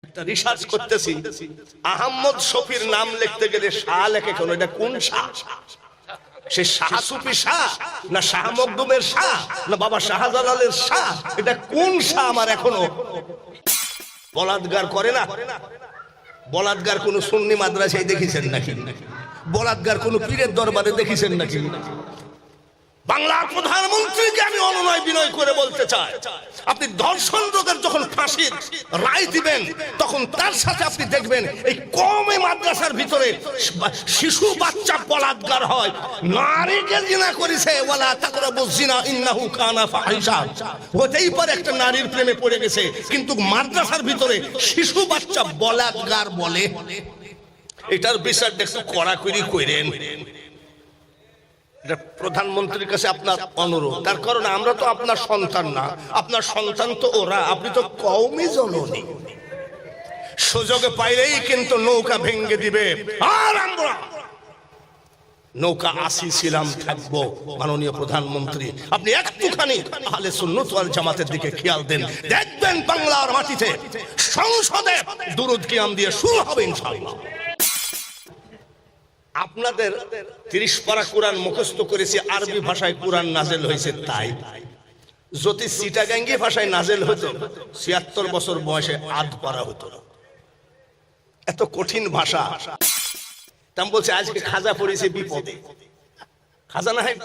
একটা রিসার্চ করতেছি, আহমদ শফির নাম লিখতে গেলে শাহ লেখে কেন? এটা কোন শাহ? সে শাহ সুফি শাহ না শাহ মখদুমের শাহ না বাবা শাহজালালের শাহ? এটা কোন শাহ আমার এখনো বলাৎকার করে না? বলাৎকার কোন সুন্নি মাদ্রাসায় দেখেছেন নাকি? বলাৎকার কোন পীরের দরবারে দেখেছেন নাকি? বাংলার প্রধানমন্ত্রীকে আমি অনুনয় বিনয় করে বলতে চাই, আপনি ধর্ষণ রোগের যখন ফাঁসির রায় দিবেন তখন তার সাথে আপনি দেখবেন এই কমে মাদ্রাসার ভিতরে শিশু বাচ্চা বলাৎকার হয়, নারীকে জিনা করেছে, ওয়ালা তাকরাবুজ জিনা ইন্নাহু কানা ফাহিশা। হতেই পারে একটা নারীর প্রেমে পড়ে গেছে, কিন্তু মাদ্রাসার ভিতরে শিশু বাচ্চা বলাৎকার বলে, এটার বিচার একটু কড়াকড়ি করেন। প্রধানমন্ত্রীর কাছে আপনার অনুরোধ, তার কারণ আমরা তো আপনার সন্তান না, আপনার সন্তান তো ওরা, আপনি তো কওমি জননী। সুযোগে পাইলেই কিন্তু নৌকা ভেঙে দিবে, আর আমরা নৌকা আসিছিলাম থাকবো। মাননীয় প্রধানমন্ত্রী, আপনি একটুখানি আহলে সুন্নাত ওয়াল জামাতের দিকে খেয়াল দেন, দেখবেন বাংলার মাটিতে সংসদে দুরূদ কিয়াম দিয়ে শুরু হবে ইনশাআল্লাহ। আপনাদের 30 পারা কোরআন মুখস্থ করেছি, আরবি ভাষায় কোরআন নাজেল হয়েছে, তাই যদি চিটাগাঙ্গি ভাষায় নাজেল হতো 76 বছর বয়সে আধ পারা হতো। এত কঠিন ভাষা। তাম বলছে আজকে খাজা পড়েছে বিপদে। খাজা না হয়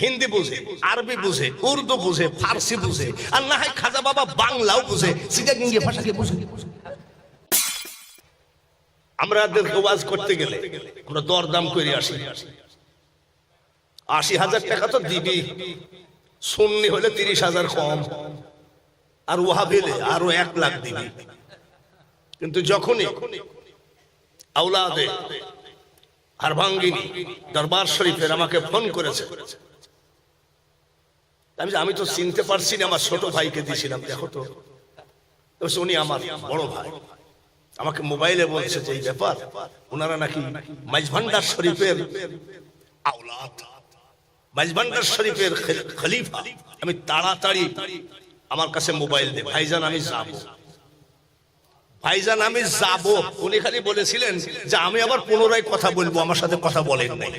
হিন্দি বুঝে, আরবি বুঝে, উর্দু বুঝে, ফার্সি বুঝে, আর না হয় খাজা বাবা বাংলাও বুঝে, চিটাগাঙ্গি ভাষাকে বুঝে। আমাদের ওয়াজ করতে গেলে আমরা দরদাম করে আসি, 80,000 টাকা তো দিবি, সুন্নি হলে 30,000 কম, আর ওয়াহাবি হলে আরো 1 লাখ দিবি। কিন্তু যখনই আওলাদে হারভাঙ্গিনী দরবার শরীফের আমাকে ফোন করেছে, আমি তো চিনতে পারছি না, আমার ছোট ভাইকে দিয়েছিলাম, দেখো তো উনি আমার বড় ভাই, আমাকে মোবাইলে বলছে যে এই ব্যাপার, ওনারা নাকি মাইজভান্ডার শরীফের আওলাদ, মাইজভান্ডার শরীফের খলিফা। আমি তাড়াতাড়ি আমার কাছে মোবাইল দে, ভাইজান আমি যাব, ভাইজান আমি যাব। উনি খালি বলেছিলেন যে আমি আবার পুনরায় কথা বলবো, আমার সাথে কথা বলেন নাই।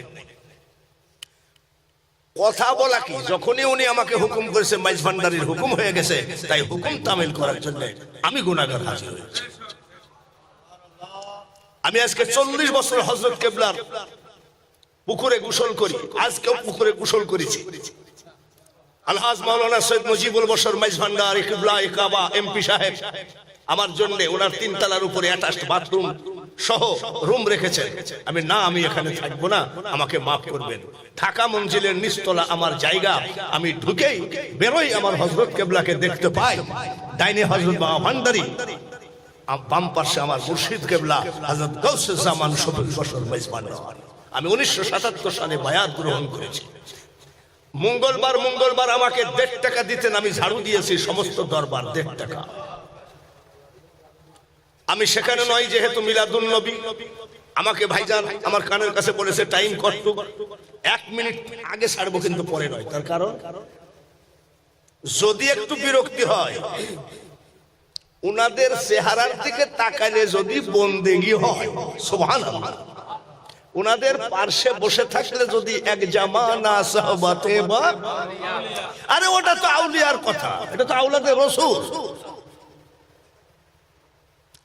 কথা বলা কি, যখনই উনি আমাকে হুকুম করেছে, মাইজভান্ডারের হুকুম হয়ে গেছে, তাই হুকুম তামিল করার জন্য আমি গুনাহগার হাজির হয়েছি। আমি আজকে 40 বছর হযরত কেবলার পুকুরে গোসল করি, আজকেও পুকুরে গোসল করেছি। আলহাজ মাওলানা সৈয়দ মুজিবুল বশর মাইজভান্ডার কিবলা কাবা এমপি সাহেব আমার জন্য ওনার 3 তলার উপরে অ্যাটাচড বাথরুম সহ রুম রেখেছেন। আমি এখানে থাকবো না, আমাকে মাফ করবেন। ঢাকা মঞ্জিলের নিচতলা আমার জায়গা, আমি ঢুকেই বেরোই আমার হযরত কেবলাকে দেখতে পাই, ডাইনে হযরত বাবা ভান্ডারী, বাম পাশে আমার মুর্শিদ কেবলা হযরত গাউসে জামান শফিক বশর মেজবান্ডার। আমি 1977 সালে বায়াত গ্রহণ করেছি। মঙ্গলবার আমাকে 1.5 টাকা দিতেন, আমি ঝাড়ু দিয়েছি সমস্ত দরবার 1.5 টাকা। আমি সেখানে নয়, যেহেতু মিলাদুন নবী, আমাকে ভাইজান আমার কানের কাছে বলেছে টাইম কত, 1 মিনিট আগে ছাড়বো, কিন্তু পরে নয়। তার কারণ যদি একটু বিরক্তি হয়, উনাদের চেহারার দিকে তাকালে যদি বন্দেগি হয়, সুবহানাল্লাহ, উনাদের পার্শ্বে বসে থাকলে যদি এক জামানা সাহবাতে বা, আরে ওটা তো আউলিয়ার কথা, এটা তো আওলাদে রাসূল।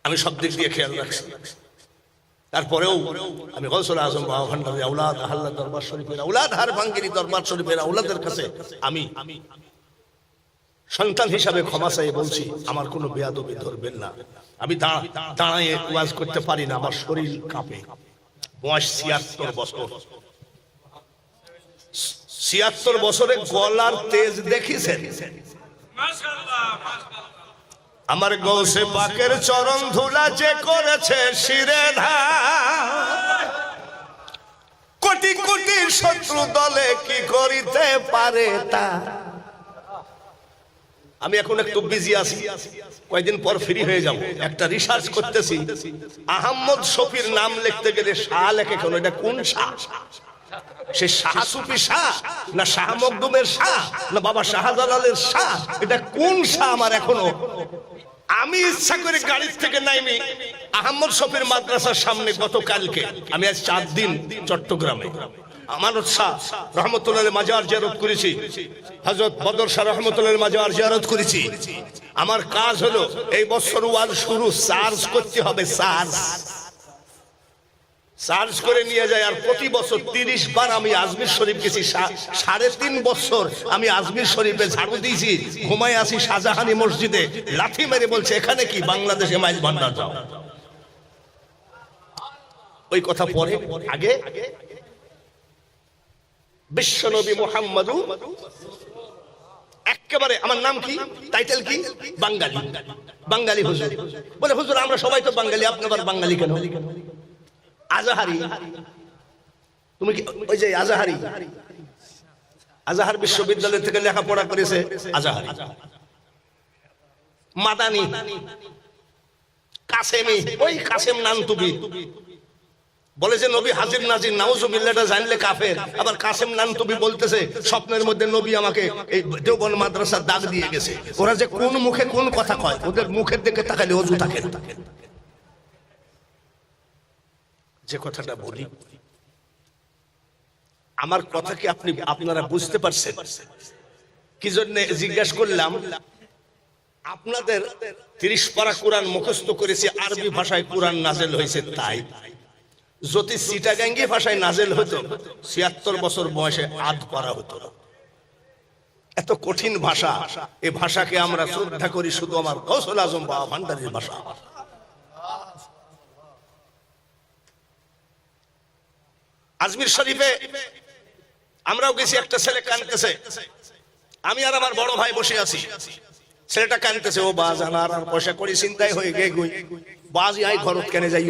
আমি সব দিক দিয়ে খেয়াল রাখছি। তারপরেও আমি গৌসুল আজম বাবা ভান্ডারী আওলাদ, আহল্লা দরবার শরীফের আওলাদ, হারভাঙ্গিনী দরবার শরীফের আওলাদের কাছে আমি সন্তান হিসাবে ক্ষমা চাই বলছি, আমার কোনো বেয়াদবি ধরবেন না। আমি দাঁড়ায় ওয়াজ করতে পারি না, আমার শরীর কাঁপে। বয়স 76 বছর। 76 বছরে গলার তেজ দেখেছেন? আমার গৌসে পাকের চরণ ধুলা যে করেছে শিরে ধার, কোটি কোটি শত্রু দলে কি করিতে পারে তা। আমি এখন একটু বিজি আছি, কয়েকদিন পর ফ্রি হয়ে যাব। একটা রিসার্চ করতেছি, আহমদ শফির নাম লিখতে গেলে শাহ লেখে কেন? এটা কোন শাহ? সে শাহ সুফি শাহ না শাহ মখদুমের শাহ না বাবা শাহজালালের শাহ? এটা কোন শাহ আমার এখনো আমি ইচ্ছা করে গাড়ির থেকে নাইমি আহমদ শফির মাদ্রাসার সামনে গতকালকে, আমি আজ 4 দিন চট্টগ্রামে আমানত শাহ রহমতুল্লাহ মাজার জিয়ারত করেছি, হযরত বদর শাহ রহমতুল্লাহ মাজার জিয়ারত করেছি। আমার কাজ হলো এই বছর ওয়াজ শুরু চার্জ করতে হবে, চার্জ করে নিয়ে যায়। আর প্রতি বছর 30 বার আমি আজমির শরীফ গেছি, 3.5 বছর আমি আজমির শরীফে ঝাড়ু দিয়েছি। ঘুমায় আসি শাহজাহানি মসজিদে, লাথি মেরে বলছে এখানে কি বাংলাদেশে মাইজ ভান্ডার যাও। ওই কথা পরে, আগে বিশ্বনবী মুহাম্মদু একেবারে, আমার নাম কি, টাইটেল কি, বাঙালি। বাঙালি হুজুর বলে, হুজুর আমরা সবাই তো বাঙালি, আপনি আবার বাঙালি কেন? আজাহারি, তুমি কি ওই যে আজাহারি, আজাহার বিশ্ববিদ্যালয় থেকে লেখাপড়া করেছে আজাহারি, মাদানি, কাসেমি, ওই কাসেম নানতুবি বলে যে নবী হাজির নাজির, নাউজুবিল্লাহটা জানলে কাফের। আবার কাসেম নানতুবি বলতেছে স্বপ্নের মধ্যে নবী আমাকে এই দেওবন্দ মাদ্রাসার দাগ দিয়ে গেছে। ওরা যে কোন মুখে কোন কথা কয়, ওদের মুখের দিকে তাকালে অজু থাকে। যে কথাটা বলি, আমার কথা কি আপনারা বুঝতে পারছেন? কি জন্য জিজ্ঞাসা করলাম? আপনাদের 30 পারা কোরআন মুখস্থ করেছি, আরবি ভাষায় কোরআন নাজেল হয়েছে। তাই যদি চিটাগাঙ্গি ভাষায় নাজেল হতো 76 বছর বয়সে আধ পারা হতো না। এত কঠিন ভাষা, এই ভাষাকে আমরা শ্রদ্ধা করি শুধু আমার গৌসুল আজম বাবা ভান্ডারীর ভাষা। আজমির শরীফে আমরাও গেছি, একটা ছেলে কাঁদতেছে, আমি আর আমার বড় ভাই বসে আছি, ছেলেটা কাঁদতেছে, ও বাজ আনার আর পয়সা করি চিন্তাই হয়ে গে গুই বাজি আই ঘরত কেনে যাই।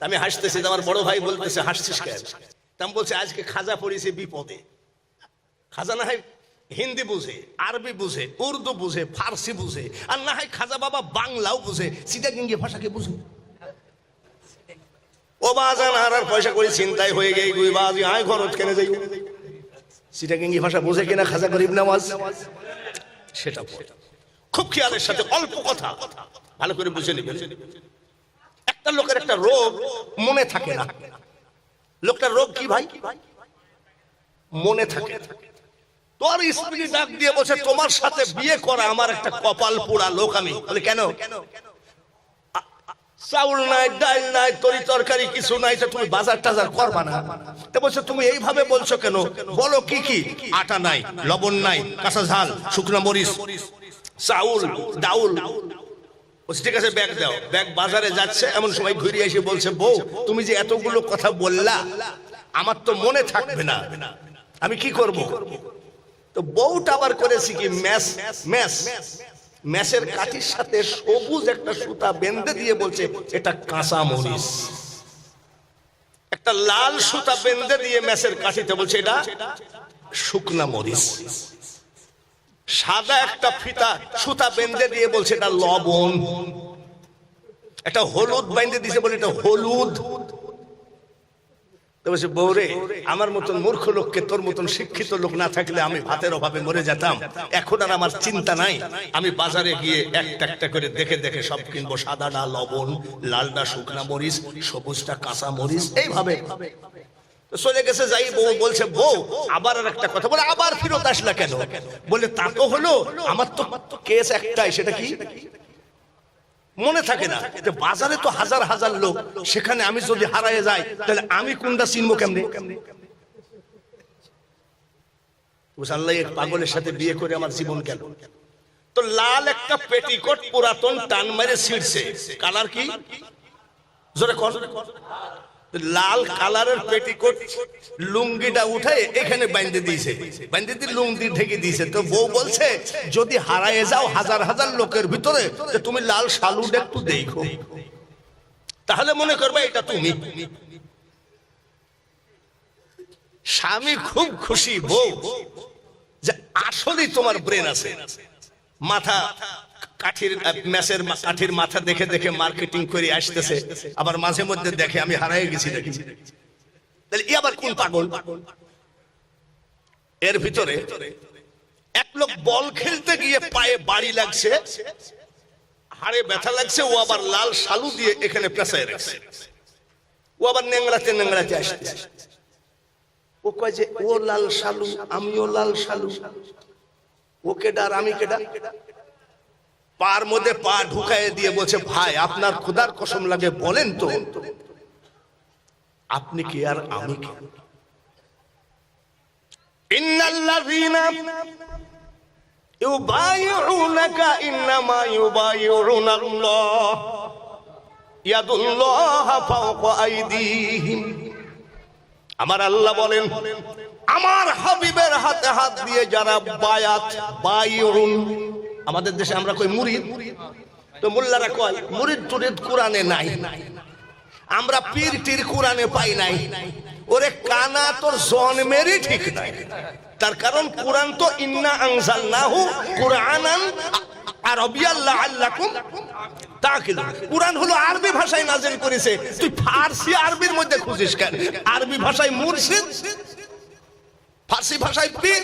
আমি হাসতেছি, আমার বড় ভাই বলতেছে হাসছিস কেন? আমি বলছি আজকে খাজা পড়েছে বিপদে। খাজা না হয় হিন্দি বুঝে, আরবি বুঝে, উর্দু বুঝে, ফার্সি বুঝে, আর না হয় খাজা বাবা বাংলাও বুঝে, চিটাগাঙ্গি ভাষাকে বুঝে। ও বাজান আর পয়সা করে চিন্তাই হয়ে গেই গুই বাজি আয় ঘরত কেনে যাই। চিটাগাঙ্গি ভাষা বুঝে কিনা খাজা গরিব নওয়াজ? সেটা খুব খেয়ালের সাথে, অল্প কথা ভালো করে বুঝে নেবেন। একটা লোকের একটা রোগ মনে থাকে না। লোকটার রোগ কি ভাই? মনে থাকে। তোর স্ত্রী ডাক দিয়ে বলছে তোমার সাথে বিয়ে করা আমার একটা কপাল পোড়া লোক। আমি বলি কেন? চাউল নাই, ডাল নাই, তরি তরকারি কিছু নাই, তো তুমি বাজার টাজার করবা না? তো বলছে তুমি এইভাবে বলছো কেন? বলো কি কি? আটা নাই, লবণ নাই, কাঁচা ঝাল, শুকনো মরিচ, চাউল, ডাউল। ঠিক আছে ব্যাগ দাও। ব্যাগ বাজারে যাচ্ছে, এমন সময় ঘুরে এসে বলছে বউ তুমি যে এতগুলো কথা বললা আমার তো মনে থাকবে না, আমি কি করব? তো বউটা আবার করেছি কি ম্যাসের কাঠির সাথে সবুজ একটা সুতা বেঁধে দিয়ে বলছে এটা কাঁচা মরিচ। একটা লাল সুতা বেঁধে দিয়ে ম্যাসের কাঠিতে বলছে এটা শুকনা মরিচ। সাদা একটা ফিতা সুতা বেঁধে দিয়ে বলছে এটা লবণ। একটা হলুদ বেঁধে দিয়েছে বলে এটা হলুদ। বলছে বউরে আমার মতন মূর্খ লোককে তোর মতন শিক্ষিত লোক না থাকলে আমি ভাতের অভাবে মরে যেতাম। এখন আর আমার চিন্তা নাই, আমি বাজারে গিয়ে একটা একটা করে দেখে দেখে সব কিনবো। সাদাটা লবণ, লালটা শুকনা মরিচ, সবুজটা কাঁচা মরিচ, এইভাবে চলে গেছে। যাই বউ বলছে বউ আবার আর একটা কথা বলে আবার ফেরত আসলা কেন? বলে তা তো হলো আমার তো কেস একটাই, সেটা কি মনে থাকে না। যে বাজারে তো হাজার হাজার লোক, সেখানে আমি যদি হারায় যাই তাহলে আমি কোনটা চিনবো কেমনে? আল্লাহ এক পাগলের সাথে বিয়ে করে আমার জীবন গেল। তো লাল একটা পেটিকোট পুরাতন টান মেরে ছিঁড়ছে। কালার কি জোরে কর? লাল কালারের পেটিকোট লুঙ্গিটা উঠে এখানে বাঁধে দিয়েছে, বাঁধে দিয়ে লুঙ্গি ঢেকে দিয়েছে। তো বউ বলছে যদি হারায় যাও হাজার হাজার লোকের ভিতরে তুমি লাল শালুটা একটু দেখো, তাহলে মনে করবে এটা তুমি। স্বামী খুব খুশি, বউ যে আসলেই তোমার ব্রেন আছে। মাথা কাঠির ম্যাসের কাঠির মাথা দেখে দেখে মার্কেটিং করে আসতেছে, আবার মাঝে মধ্যে দেখে আমি হারাই গেছি দেখি। তাহলে ই আবার কোন পাগল? এর ভিতরে এক লোক বল খেলতে গিয়ে পায়ে বাড়ি লাগছে, হাড়ে ব্যথা লাগছে, ও আবার লাল শালু দিয়ে এখানে পেঁচায় রাখছে, ও আবার নেংড়াতে নেংড়াতে আসছে। ও কয় যে ও লাল শালু, আমিও লাল শালু, ও কেডা আর আমি কেডা? পার মধ্যে পা ঢুকায় দিয়ে বলছে, ভাই আপনার খোদার কসম লাগে বলেন তো, আপনি কি আর আমি কি? ইন্নাল্লাযীনা ইউবাইউনাকা ইন্নামা ইউবাইউনাল্লাহ ইয়াদুল্লাহু ফাওকা আইদিহিম। আমার আল্লাহ বলেন, আমার হাবিবের হাতে হাত দিয়ে যারা বায়াত, বাইউন, আমাদের দেশে আমরা কই মুরিদ, তো মোল্লারা কয় মুরিদ টুরিদ কোরআনে নাই, আমরা পীর টির কোরআনে পাই নাই। ওরে কানা, তোর জন্মেরই ঠিক নাই। তার কারণ কোরআন তো ইন্না আনজালনাহু কুরআনান আরাবিয়ান লাআল্লাকুম তাকিলুন। কোরআন হলো আরবি ভাষায় নাযিল করেছে, তুই ফারসি আরবির মধ্যে খুঁজিস কেন? আরবি ভাষায় মুরশিদ, ফারসি ভাষায় পীর,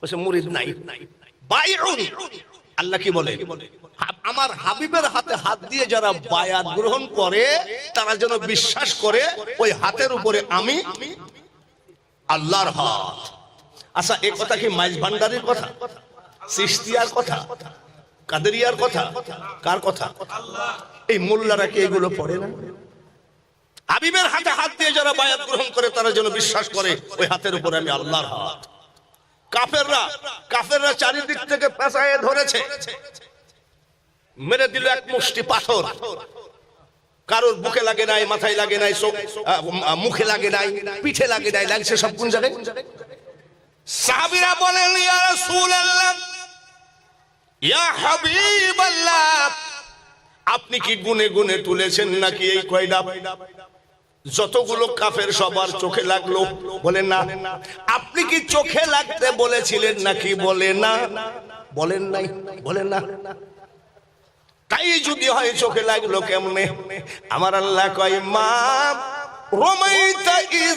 বসে মুরিদ নাই। বাইউন, আল্লাহ কি বলে? আমার হাবিবের হাতে হাত দিয়ে যারা বায়াত গ্রহণ করে তারা যেন বিশ্বাস করে ওই হাতের উপরে আমি আল্লাহর হাত। আচ্ছা, এই কথা কি মাইজ ভান্ডারীর কথা, চিশতিয়ার কথা, কাদেরিয়ার কথা, কার কথা? এই মোল্লারা কি এগুলো পড়ে না? হাবিবের হাতে হাত দিয়ে যারা বায়াত গ্রহণ করে তারা যেন বিশ্বাস করে ওই হাতের উপরে আমি আল্লাহর হাত। কাফেররা চারিদিক থেকে পেঁচায়ে ধরেছে, মেরে দিল এক মুষ্টি পাথর। কারোর বুকে লাগে নাই, মাথায় লাগে নাই, মুখে লাগে নাই, পিঠে লাগে নাই, লাগছে সব কোন জায়গায়? সাহাবীরা বলেন, ইয়া রাসূলুল্লাহ, ইয়া হাবিবাল্লাহ, আপনি কি গুনে গুনে তুলেছেন নাকি এই কয়টা? যতগুলো কাফের সবার চোখে লাগলো? বলেন না। আপনি কি চোখে লাগতে বলেছিলেন নাকি? বলে না। বলেন নাই? বলেন না। তাই যদি হয় চোখে লাগলো কেমনে? আমার আল্লাহ কয়, মা রমাইতা ইয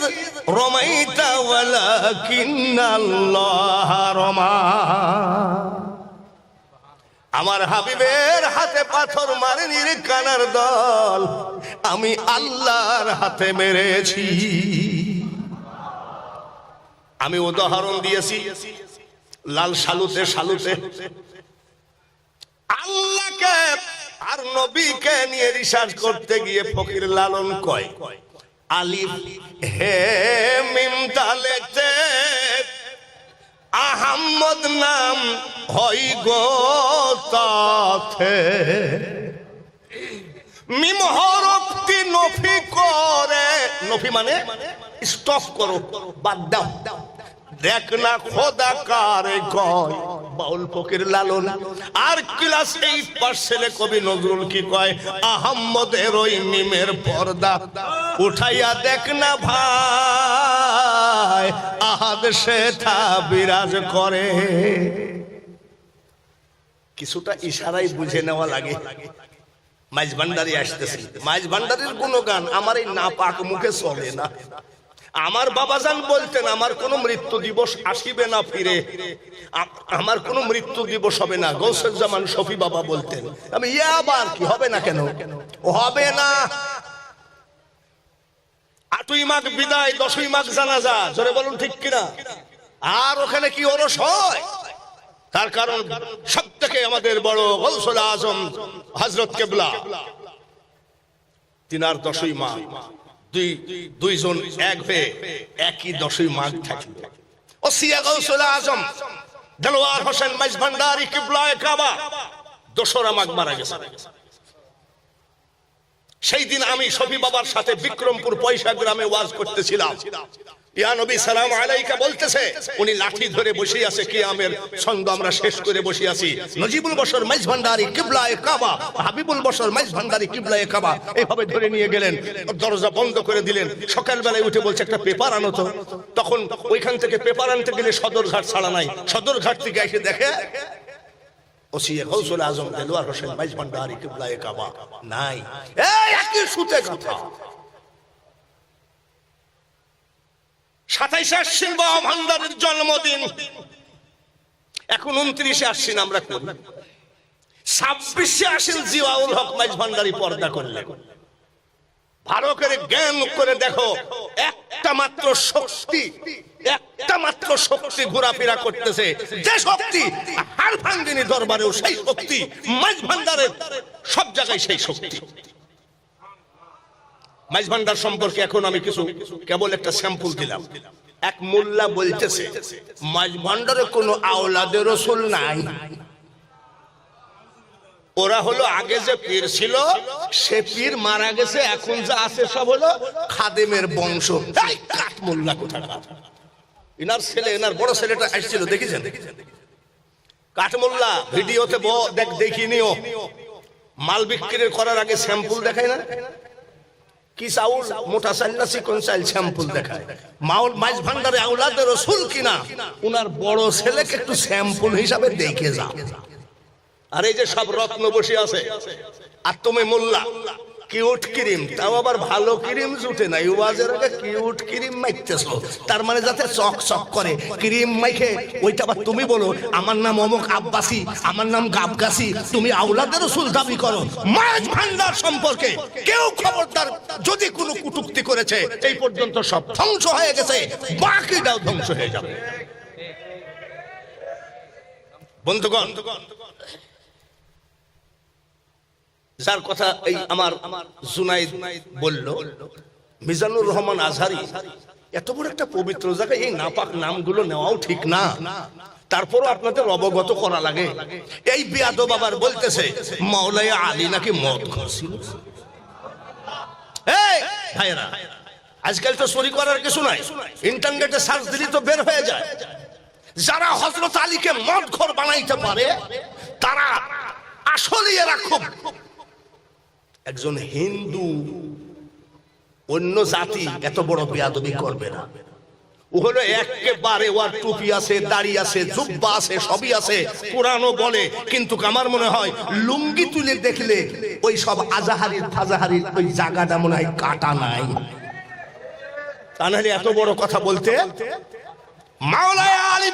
রমাইতা ওয়ালাকিন্নাল্লাহ রমা। আমার হাবিবের হাতে পাথর মারেনি রে কানার দল, আমি আল্লাহর হাতে মেরেছি। আমি উদাহরণ দিয়েছি লাল শালুতে, শালুতে আল্লাহকে আর নবীকে নিয়ে রিসার্চ করতে গিয়ে ফকির লালন কয়, আলিফ হে মিম তালেতে আহমদ নাম হই গো তাতে। মিম হরফটি নফি করে, নফি মানে স্টপ করো, বাদ দাও। দেখ না খোদা কারে কয়, বাউল ফকির লালন। আর ক্লাস 8 পাস ছেলে কবি নজরুল কি কয়, আহমদের ওই মিমের পর্দা উঠাইয়া দেখ না ভাই, আহাদ সেথা বিরাজ করে। কিছুটা ইশারাই বুঝে নেওয়া লাগে। মাইজ ভান্ডারী আসতেছে, মাইজ ভান্ডারীর গুণগান আমার এই নাপাক মুখে চলে না। আমার বাবাজান বলতেন, আমার কোন মৃত্যু দিবস আসিবে না ফিরে, আমার কোন মৃত্যু দিবস হবে না। গৌসুজ্জামান শফি বাবা বলতেন। আমি আবার কি হবে না কেন? হবে না। 8ই মাঘ বিদায়, 10ই মাঘ জানাজা, জোরে বলুন ঠিক কিনা? আর ওখানে কি ওরস হয়? তার কারণ সব থেকে আমাদের বড় গৌসুল আজম হযরত কেবলা, তিনার 10ই মাঘ, দুইজন এক হয়ে একই 10ই মাঘ থাকে। ওসিয়া গৌসুল আজম দেলোয়ার হোসেন মাইজ ভান্ডারী কিবলায়ে কাবা 2রা মাঘ মারা গেছে। সেই দিন আমি শফি বাবার সাথে বিক্রমপুর পয়সা গ্রামে ওয়াজ করতেছিলাম। ইয়া নবী সালাম আলাইকা বলতেছে, উনি লাঠি ধরে বসে আছে, কিয়ামের ছন্দ আমরা শেষ করে বসে আছি। নজিবুল বশর মাইজ ভান্ডারী কিবলায়ে কাবা, হাবিবুল বশর মাইজ ভান্ডারী কিবলায়ে কাবা, এইভাবে ধরে নিয়ে গেলেন, দরজা বন্ধ করে দিলেন। সকালবেলায় উঠে বলছে একটা পেপার আনো তো। তখন ওইখান থেকে পেপার আনতে গেলে সদরঘাট ছাড়া নাই, সদরঘাট থেকে এসে দেখে ওসিয়া গৌসুল আজম দেলোয়ার হোসেন মাইজ ভান্ডারী কিবলায়ে কাবা নাই। এই একই সুতে কথা। 27 আশ্বিন বাবা ভান্ডারের জন্মদিন, এখন 29 আশ্বিন আমরা করি। 26 আশ্বিন জিয়াউল হক মাইজ ভান্ডারী পর্দা করলেন। ভালো করে জ্ঞান করে দেখো, একটা মাত্র শক্তি ঘোরাফেরা করতেছে, যে শক্তি হারভাঙ্গিনী দরবারেও সেই শক্তি, মাইজ ভান্ডারের সব জায়গায় সেই শক্তি। মাইজ ভান্ডার সম্পর্কে এখন আমি কিছু কেবল একটা স্যাম্পল দিলাম। এক মোল্লা বলতেছে মাইজ ভান্ডারে কোনো আওলাদে রাসূল নাই। ওরা হলো আগে যে পীর ছিল সে পীর মারা গেছে, এখন যা আছে সব হলো খাদেমের বংশ। কাঠ মোল্লা কোথাকার। এনার ছেলে, এনার বড় ছেলেটা আসছিল, দেখেছেন? কাঠ মোল্লা ভিডিওতে দেখিনিও। মাল বিক্রি করার আগে স্যাম্পল দেখায় না? কি চাউল, মোটা চাল না চিকন চাল, স্যাম্পল দেখায়। মাইজ ভান্ডারে আওলাদে রাসূল কিনা উনার বড় ছেলেকে একটু স্যাম্পল হিসাবে দেখে যা। আর এই যে সব রত্ন বসে আছে, আর তুমি মোল্লা কিউট ক্রিম, তাও আবার ভালো ক্রিম জুটে নাই, ওয়াজের আগে কিউট ক্রিম মাইতেছো, তার মানে যাতে চক চক করে ক্রিম মাইখে। ওইটা আবার তুমি বলো আমার নাম অমুক আব্বাসি, আমার নাম গাবগাছি, তুমি আওলাদে রাসূল দাবি করো। মাইজ ভান্ডার সম্পর্কে কেউ খবরদার যদি কোনো কটূক্তি করেছে, এই পর্যন্ত সব ধ্বংস হয়ে গেছে, বাকিটাও ধ্বংস হয়ে যাবে। বন্ধুগণ, যার কথা এই আমার জুনাইদ বলল, মিজানুর রহমান আজহারি, এত বড় একটা পবিত্র জায়গায় এই নাপাক নামগুলো নেওয়াও ঠিক না। তারপরও আপনাদের অবগত করা লাগে। এই বিয়াদব বাবার বলতেছে মাওলানা আলী নাকি মদ খাচ্ছিল। এই ভাইরা, আজকাল তো চুরি করার কিছু নাই, ইন্টারনেটে সার্চ দিলে তো বের হয়ে যায়। যারা হযরত আলীকে মদখোর বানাইতে পারে তারা আসলে এরা খুব, একজন হিন্দু অন্য জাতি এত বড় বেয়াদবি করবে না। ও হলো একেবারে, ওর টুপি আছে, দাড়ি আছে, জুব্বা আছে, সবই আছে, কোরআনও বলে, কিন্তু আমার মনে হয় লুঙ্গি তুলে দেখলে ওই সব আজাহারির ফাজাহারির ওই জায়গাটা মনে হয় কাটা নাই। তা নাহলে এত বড় কথা বলতে। মাওলানা আলী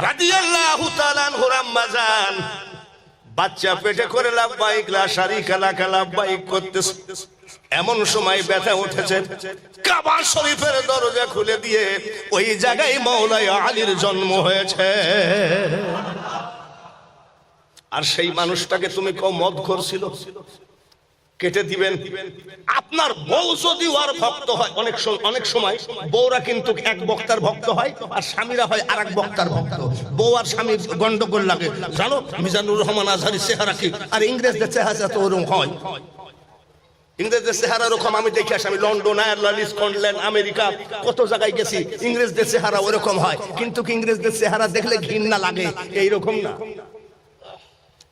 রাদিয়াল্লাহু তাআলা আনহু রাম্মাজান বাচ্চা পেটে করে লাব্বাইক লা শারিকা লাকা লাব্বাইক করতেছে, এমন সময় ব্যথা উঠেছে, কাবা শরীফের দরজা খুলে দিয়ে ওই জায়গায় মাওলানা আলীর জন্ম হয়েছে। আর সেই মানুষটাকে তুমি কও মদখোর ছিল, কেটে দিবেন। আপনার বউ যদি ওর ভক্ত হয়, অনেক সময় বউরা কিন্তু এক বক্তার ভক্ত হয় আর স্বামীরা হয় আরেক বক্তার ভক্ত। বউ আর স্বামী গন্ডগোল লাগে, জানো? মিজানুর রহমান আজহারি চেহারা কি, আর ইংরেজদের চেহারা তো ওরকম হয়। ইংরেজদের চেহারা ওরকম আমি দেখে আসি, আমি লন্ডন, আয়ারল্যান্ড, স্কটল্যান্ড, আমেরিকা কত জায়গায় গেছি, ইংরেজদের চেহারা ওরকম হয়। কিন্তু ইংরেজদের চেহারা দেখলে ঘৃণা লাগে, এইরকম না,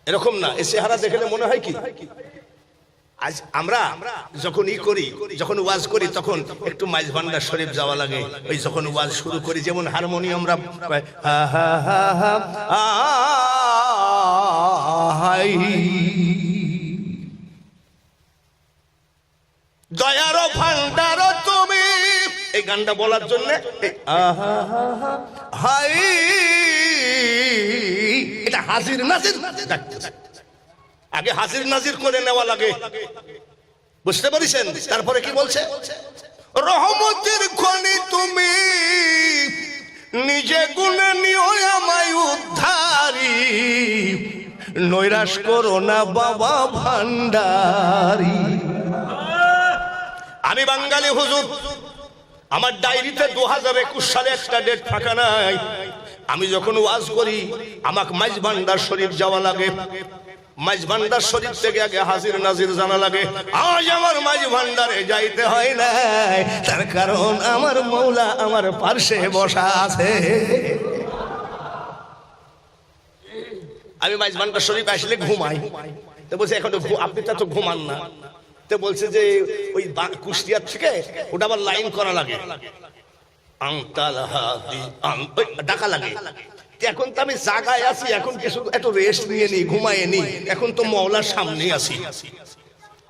এরকম না। এই চেহারা দেখলে মনে হয় কি, আজ আমরা যখন যখন ওয়াজ করি তখন একটু মাইজ ভান্ডার শরীফ যাওয়া লাগে। ওই যখন ওয়াজ শুরু করি, যেমন হারমোনিয়ামরা দয়ার ভান্ডার তুমি, এই গানটা বলার জন্য হাই, এটা হাজির নাজির ডাকতেছে। আগে হাজির নাজির করে নেওয়া লাগে, বুঝতে পারছেন? তারপরে কি বলছে? রহমতের খনি তুমি, নিজে গুণে নিও আমায় উদ্ধারি, নৈরাশ করো না বাবা ভান্ডারি। আমি বাঙালি হুজুর, আমার ডায়েরিতে 2021 সালে একটা ডেট ফাঁকা নাই। আমি যখন ওয়াজ করি আমাকে মাইজ ভান্ডার শরীফ যাওয়া লাগে। মাইজ ভান্ডার শরীফ থেকে আগে হাজির নাজির জানা লাগে। আজ আমার মাইজ ভান্ডারে যাইতে হয় না, তার কারণ আমার মৌলা আমার পার্শ্বে বসা আছে। আমি মাইজ ভান্ডার শরীফ আসলে ঘুমাই, তো বলছে এখন আপনি তো ঘুমান না, তো বলছে যে ওই কুষ্টিয়ার থেকে ওটা আবার লাইন করা লাগে, ডাকা লাগে। এখন তো আমি জায়গায় আছি, এখন কিছু একটু রেস্ট নিয়ে নি, ঘুমায় নি, এখন তো মওলার সামনে আছি।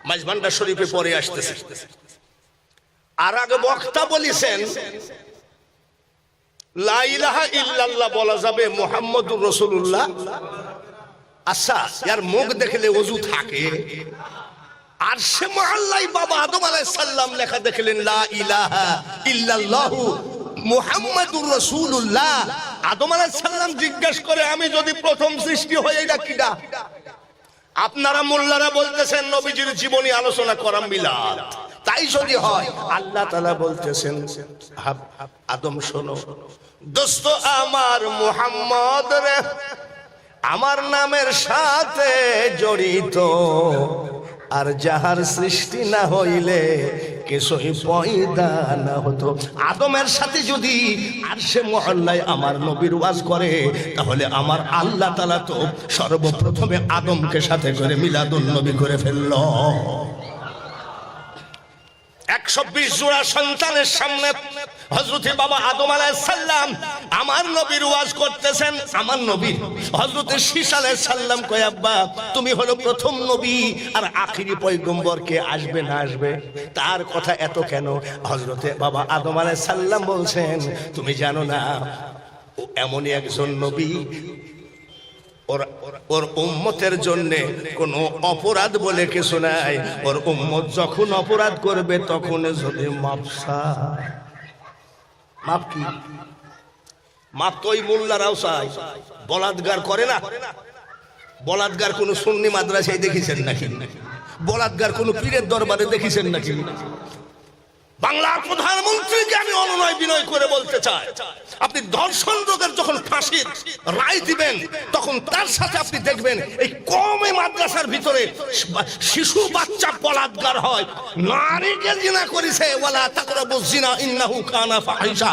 মাইজ ভান্ডার শরীফে পরে আসতেছে। আর আগে বক্তা বলেছেন লা ইলাহা ইল্লাল্লাহ বলা যাবে, মুহাম্মদুর রাসূলুল্লাহ। আচ্ছা, এর মুখ দেখলে ওযু থাকে? আর সে মহল্লায় বাবা আদম আলাইহিস সালাম লেখা দেখলেন লা ইলাহা ইল্লাল্লাহু মুহাম্মাদুর রাসূলুল্লাহ। আদম আলাইহিস সালাম জিজ্ঞাসা করে, আমি যদি প্রথম সৃষ্টি হই এটা কিডা? আপনারা মোল্লারা বলতেছেন নবীজির জীবনী আলোচনা করা মিলাদ। তাই যদি হয়, আল্লাহ তাআলা বলতেছেন আদম শোনো দোস্ত আমার মুহাম্মদ রে, আমার নামের সাথে জড়িত, আর যাহার সৃষ্টি না হইলে কিছুই পয়দা না হতো। আদমের সাথে যদি আর সে মহল্লায় আমার নবীর ওয়াজ করে, তাহলে আমার আল্লাহ তাআলা তো সর্বপ্রথমে আদমকে সাথে করে মিলাদুন নবী করে ফেলল। 120 জোড়া সন্তানের সামনে হযরতে বাবা আদম আলাইহিস সালাম আমার নবীর ওয়াজ করতেছেন। আমার নবী হযরতে শীশ আলাইহিস সালাম কয়, আব্বা তুমি হলো প্রথম নবী, আর আখিরি পয়গম্বর কে আসবে না আসবে তার কথা এত কেন? হযরতে বাবা আদম আলাইহিস সালাম বলছেন, তুমি জানো না ও এমনই একজন নবী, ওর উম্মতের জন্য কোনো অপরাধ বলে কিছু নাই। ওর উম্মত যখন অপরাধ করবে তখন যদি মাপ কি মাপ তো ওই মোল্লারাও চায়, বলাৎকার করে না। বলাৎকার কোন সুন্নি মাদ্রাসায় দেখেছেন নাকি? বলাৎকার কোন পীরের দরবারে দেখেছেন নাকি? বাংলার প্রধানমন্ত্রীকে আমি অনুনয় বিনয় করে বলতে চাই, আপনি ধর্ষণ রোগের যখন ফাঁসির রায় দিবেন, তখন তার সাথে আপনি দেখবেন এই কমে মাদ্রাসার ভিতরে শিশু বাচ্চা বলাৎকার হয়। নারীকে জিনা করেছে, ওয়ালা তাকরাবুজ জিনা ইন্নাহু কানা ফাহিশা,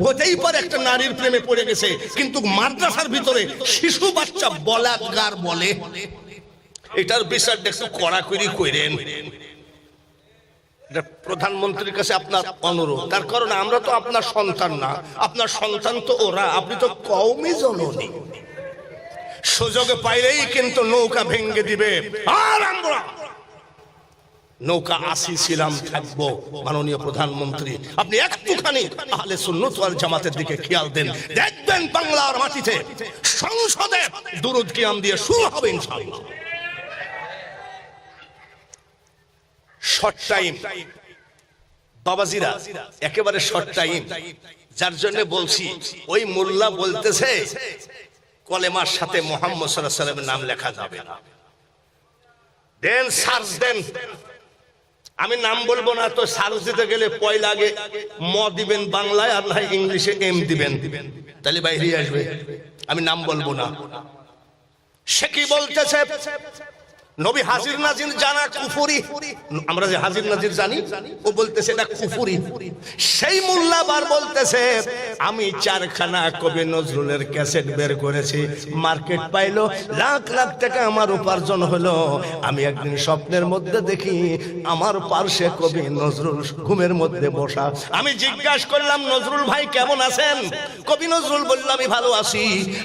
হতেই পারে একটা নারীর প্রেমে পড়ে গেছে, কিন্তু মাদ্রাসার ভিতরে শিশু বাচ্চা বলাৎকার বলে, এটার বিচার একটু কড়াকড়ি করেন। প্রধানমন্ত্রীর কাছে আপনার অনুরোধ, তার কারণ আমরা তো আপনার সন্তান না, আপনার সন্তান তো ওরা, আপনি তো কওমি জননী। সুযোগ পাইলেই কিন্তু নৌকা ভেঙে দিবে, আর আমরা নৌকা আসিছিলাম থাকবো। মাননীয় প্রধানমন্ত্রী, আপনি একটুখানি আহলে সুন্নাত ওয়াল জামাতের দিকে খেয়াল দেন, দেখবেন বাংলার মাটিতে সংসদে দুরূদ কিয়াম দিয়ে শুরু হবে ইনশাআল্লাহ। শর্ট টাইম বাবাজিরা, একেবারে শর্ট টাইম, যার জন্য বলছি ওই মোল্লা বলতেছে কলেমার সাথে মুহাম্মদ সাল্লাল্লাহু আলাইহি ওয়াসাল্লামের নাম লেখা যাবে না। দেন সার্চ দেন, আমি নাম বলবো না, তো সার্চ দিতে গেলে পয়লা আগে ম দিবেন বাংলায়, আর না ইংলিশে এম দিবেন, তাহলে বাইরে আসবে। আমি নাম বলবো না। সে কি বলতেছে? নবী হাজির নাজির জানা কুফরি, আমরা যে হাজির নাজির জানি, ও বলতেছে এটা কুফরি। সেই মোল্লা বার বলতেছে, আমি 4খানা কবি নজরুলের ক্যাসেট বের করেছি, মার্কেট পাইলো, লাখ লাখ টাকা আমার উপার্জন হলো। আমি একদিন স্বপ্নের মধ্যে দেখি আমার পার্শ্বে কবি নজরুল ঘুমের মধ্যে বসা। আমি জিজ্ঞাসা করলাম, নজরুল ভাই কেমন আছেন? কবি নজরুল বলল, আমি ভালো আছি।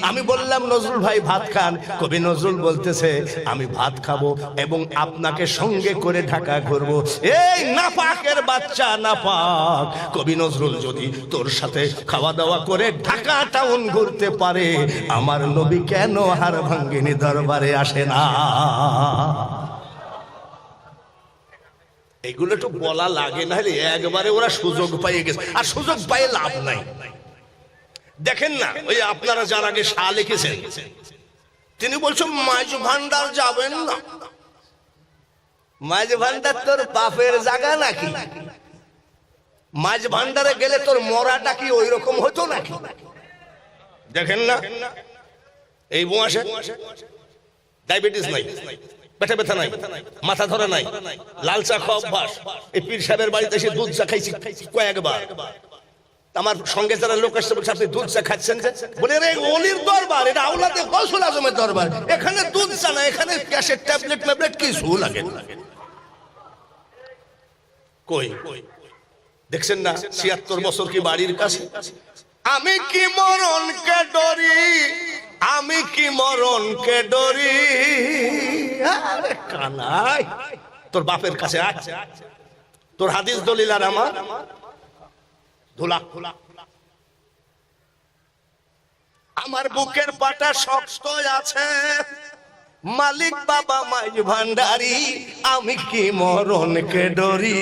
আমি বললাম, নজরুল ভাই ভাত খান? কবি নজরুল বলতেছে, আমি ভাত খাবো এবং আপনাকে সঙ্গে করে ঢাকা ঘুরবো। এই নাপাকের বাচ্চা নাপাক, কবি নজরুল যদি তোর সাথে খাওয়া দাওয়া করে ঢাকা টাউন ঘুরতে পারে, আমার নবী কেন হার ভাঙ্গিনী দরবারে আসে না? এগুলো একটু বলা লাগে, না হলে একবারে ওরা সুযোগ পাইয়ে গেছে, আর সুযোগ পাইয়ে লাভ নাই। দেখেন না, ওই আপনারা যার আগে শাহ লিখেছেন, তিনি বলছেন মাঝ ভান্ডার যাবেন না। মাঝ ভান্ডার তোর বাপের জায়গা নাকি? মাঝ ভান্ডারে গেলে তোর মরাটা কি ওই রকম হতো নাকি? দেখেন না, এই বয়সে ডায়াবেটিস নাই, পেটে ব্যথা নাই, মাথা ধরা নাই, লাল চা খাওয়া অভ্যাস। এই পীর সাহেবের বাড়িতে এসে দুধ চা খাইছি কয়েকবার। আমার সঙ্গে যারা লোক আসছে বলছে, আপনি দুধ চা খাচ্ছেন? বলে রে, অলির দরবার, এটা আওলাদে গৌসুল আজমের দরবার, এখানে দুধ চা না, এখানে গ্যাসের ট্যাবলেট ট্যাবলেট কিছু লাগে। কই দেখছেন না, ৭৬ বছর কি বাড়ির কাছে। আমি কি মরণকে ডরি, আমি কি মরণকে ডরি। আরে কানাই, তোর বাপের কাছে আছে, তোর হাদিস দলিল আর আমার ধুলা। আমার বুকের পাটা শক্ত আছে, মালিক বাবা মাইজ ভান্ডারি, আমি কি মরণকে ডরি।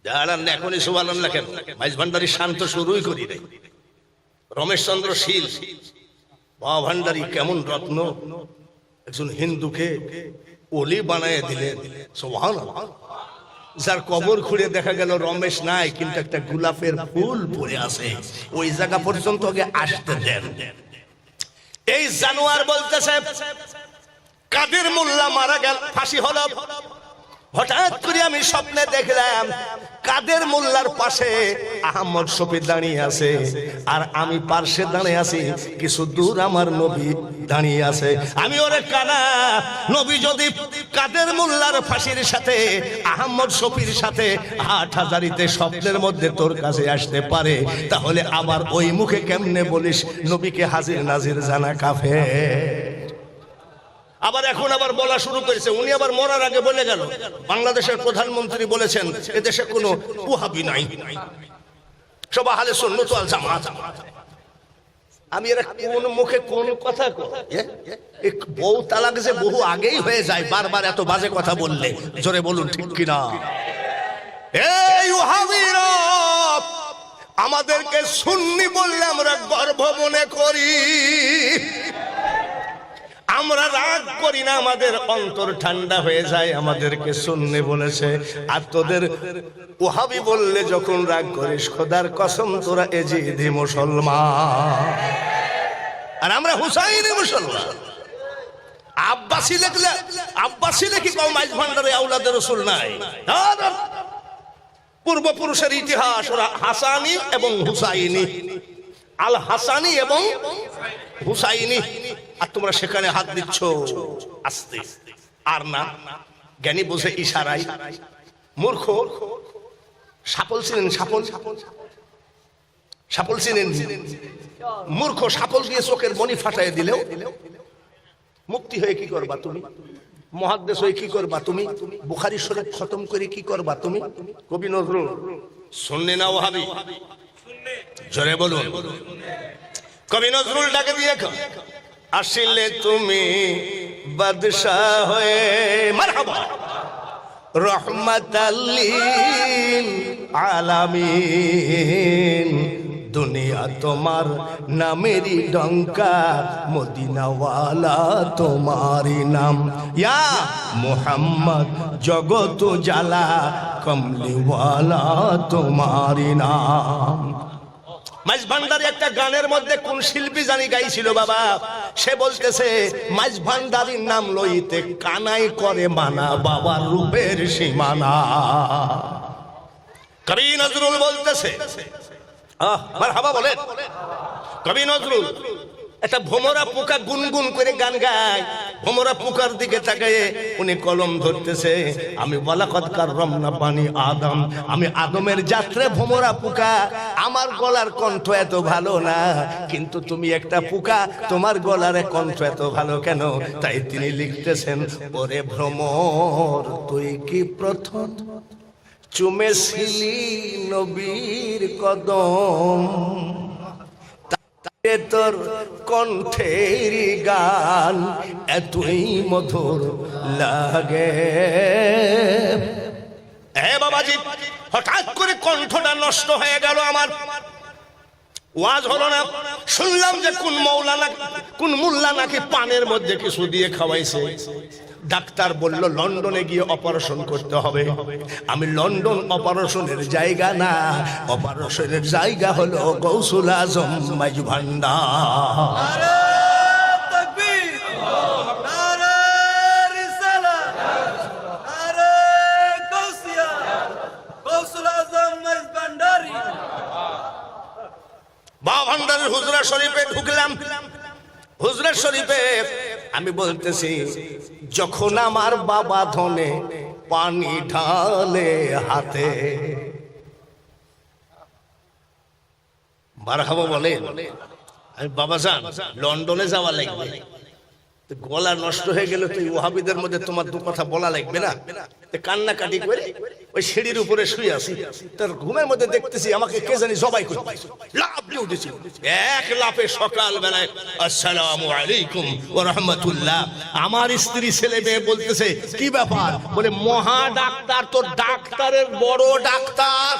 দাঁড়ান এখনই সুবহানাল্লাহ কেন? মাইজ ভান্ডারি শান্ত শুরুই করি নাই। রমেশ চন্দ্র শীল বাবা ভান্ডারি কেমন রত্ন, একজন হিন্দুকে ওলি বানায় দিলেন। সুবহানাল্লাহ। যার কবর খুঁড়ে দেখা গেল রমেশ নাই, কিন্তু একটা গোলাপের ফুল পড়ে আছে, ওই জায়গা পর্যন্ত আগে আসতে দেন। এই জানোয়ার বলতেছে কাদের মোল্লা মারা গেল, ফাঁসি হলো। হঠাৎ করে আমি স্বপ্নে দেখলাম কাদের মোল্লার পাশে আহমদ শফি দাঁড়িয়ে আছে, আর আমি পার্শ্বে দাঁড়িয়ে আছি, কিছু দূর আমার নবী দাঁড়িয়ে আছে। আমি ওরে কানা, নবী যদি কাদের মোল্লার ফাঁসির সাথে আহমদ শফির সাথে হাটহাজারিতে স্বপ্নের মধ্যে তোর কাছে আসতে পারে, তাহলে আবার ওই মুখে কেমনে বলিস নবীকে হাজির নাজির জানা কাফের। আবার এখন আবার বলা শুরু করেছে, উনি আবার মরার আগে বলে গেল বাংলাদেশের প্রধানমন্ত্রী বলেছেন এদেশে কোনো ওয়াহাবি নাই, সব আহলে সুন্নাত ওয়াল জামাত। আমি এরা কোন মুখে কোন কথা কয়? বউ তালাক যে বহু আগেই হয়ে যায়, বারবার এত বাজে কথা বললে, জোরে বলুন ঠিক কিনা? এই ওয়াহাবিরা আমাদেরকে সুন্নি বললে আমরা গর্ব মনে করি, আমরা রাগ করি না, আমাদের অন্তর ঠান্ডা হয়ে যায়, আমাদেরকে সুন্নি বলেছে। আর তোদের ওয়াহাবি বললে যখন রাগ করিস, খোদার কসম তোরা এজিদি মুসলমান, আর আমরা হুসাইনি মুসলমান। আব্বাসি লেখলে, আব্বাসি লেখি কও মাইজ ভান্ডারে আওলাদের রাসূল নাই। পূর্বপুরুষের ইতিহাস ওরা হাসানি এবং হুসাইনি, আল হাসানি এবং হুসাইনি, আর তোমরা সেখানে হাত দিচ্ছ আস্তে। আর না, জ্ঞানী বুঝে ইশারাই। মূর্খ সাপল চিনেন? সাপল, সাপল চিনেন? মূর্খ সাপল দিয়ে চোখের মনি ফাটাই দিলেও মুক্তি হয়ে কি করবা তুমি? মুহাদ্দিস হয়ে কি করবা তুমি? বুখারী শরীফ খতম করে কি করবা তুমি? কবি নজরুল সুন্নি না ওয়াহাবি? জোরে বলুন। কবি নজরুল ডাকে দিয়ে আসিলে তুমি বাদশাহ হয়ে, মারহাবা, রহমাতাল লিল আলামিন, দুনিয়া তোমার নামেরই ডঙ্কা, মদিনাওয়ালা তোমারই নাম, ইয়া মুহাম্মদ জগত জালা, কমলিওয়ালা তোমারই নাম। মাইজ ভান্ডারি একটা গানের মধ্যে কোন শিল্পী জানি গাইছিল বাবা, সে বলতেছে মাইজ ভান্ডারির নাম লইতে কানাই করে মানা, বাবার রূপের সীমানা। কবি নজরুল বলতেছে, মারহাবা বলেন। কবি নজরুল একটা ভোমরা পোকা গুনগুন করে গান গায়, ভোমরা পোকার দিকে তাকায়ে উনি কলম ধরতেছে, আমি ওয়ালাকাদ কাররামনা বানি আদম, আমি আদমের যাত্রে ভোমরা পোকা, আমার গলার কণ্ঠ এত ভালো না, কিন্তু তুমি একটা পোকা, তোমার গলার কণ্ঠ এত ভালো কেন? তাই তিনি লিখতেছেন, ওরে ভ্রমর তুই কি প্রথম চুমেছিলি নবীর কদম, তোর কণ্ঠের গান এতই মধুর লাগে। বাবাজি হঠাৎ করে কণ্ঠটা নষ্ট হয়ে গেল আমার, ওয়াজ হলো না। শুনলাম যে কোন মৌলানা, কোন মুল্লা নাকি পানের মধ্যে কিছু দিয়ে খাওয়াইছে। ডাক্তার বলল লন্ডনে গিয়ে অপারেশন করতে হবে। আমি লন্ডন অপারেশনের জায়গা না, অপারেশনের জায়গা হলো গৌসুল আজম মাইজ ভান্ডার। বাবা ভান্ডারের হুজরা শরীফে ঢুকলাম। হুজরা শরীফে আমি বলতেছি, যখন আমার বাবা ধনে পানি ঢালে হাতে, মারহাবা বলে, আমি বাবা জান লন্ডনে যাওয়া লাগবে, গলা নষ্ট হয়ে গেল তো ওয়াহাবিদের মধ্যে তোমার দু কথা বলা লাগবে না। কান্নাকাটি করে ওই সিঁড়ির উপরে শুয়ে আছি, তার ঘুমের মধ্যে দেখতেছি আমাকে কে জানি জবাই করে লাফ দিয়ে উঠেছি। এক লাফে সকাল বেলায় আসসালামু আলাইকুম ওয়া রাহমাতুল্লাহ। আমার স্ত্রী ছেলে মেয়ে বলতেছে কি ব্যাপার? বলে মহা ডাক্তার, তো ডাক্তারের বড় ডাক্তার।